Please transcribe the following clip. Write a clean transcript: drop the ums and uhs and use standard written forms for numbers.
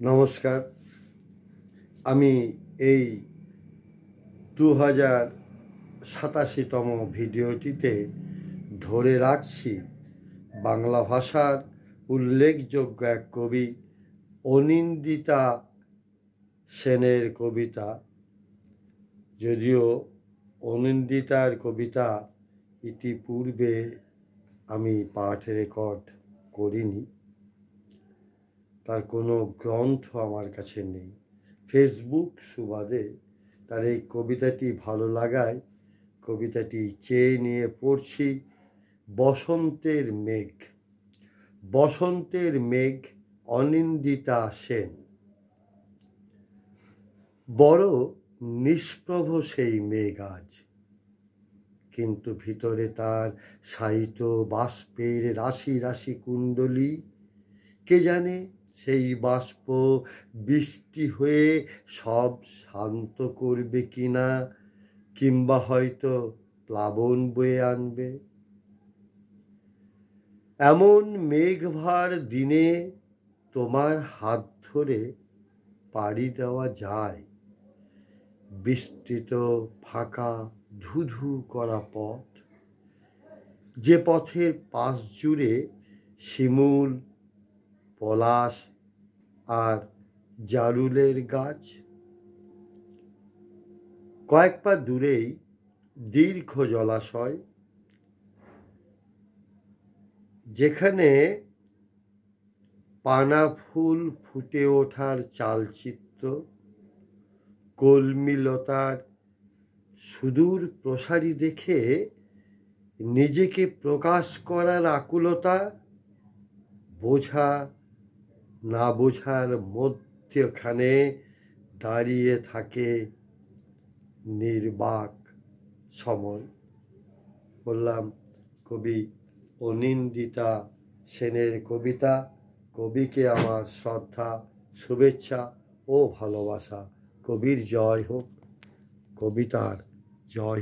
নমস্কার। আমি এই 2087তম ভিডিওটিতে ধরে রাখছি বাংলা ভাষার উল্লেখযোগ্য এক কবি অনিন্দিতা সেনের কবিতা। যদিও অনিন্দিতার কবিতা ইতিপূর্বে আমি পাঠ রেকর্ড করিনি, তার কোনো গ্রন্থ আমার কাছে নেই। ফেসবুক সুবাদে তার এই কবিতাটি ভালো লাগায় কবিতাটি চেয়ে নিয়ে পড়ছি। বসন্তের মেঘ। বসন্তের মেঘ, অনিন্দিতা সেন। বড় নিষ্প্রভ সেই মেঘ আজ, কিন্তু ভিতরে তার শায়িত বাষ্পের রাশি রাশি কুণ্ডলী। কে জানে সেই বাষ্প বৃষ্টি হয়ে সব শান্ত করবে কিনা, কিংবা হয়তো প্লাবন বয়ে আনবে। এমন মেঘভার দিনে তোমার হাত ধরে পাড়ি দেওয়া যায় বিস্তৃত ফাঁকা ধুধু করা পথ, যে পথের পাশ জুড়ে শিমুল, পলাশ আর জারুলের গাছ। কয়েক পা দূরেই দীর্ঘ জলাশয়, যেখানে পানা ফুল ফুটে ওঠার চালচিত্র, কলমিলতার সুদূর প্রসারী দেখে নিজেকে প্রকাশ করার আকুলতা, বোঝা না বোঝার মধ্যখানে দাঁড়িয়ে থাকে নির্বাক সময়। বললাম কবি অনিন্দিতা সেনের কবিতা। কবিকে আমার শ্রদ্ধা, শুভেচ্ছা ও ভালোবাসা। কবির জয় হোক, কবিতার জয়।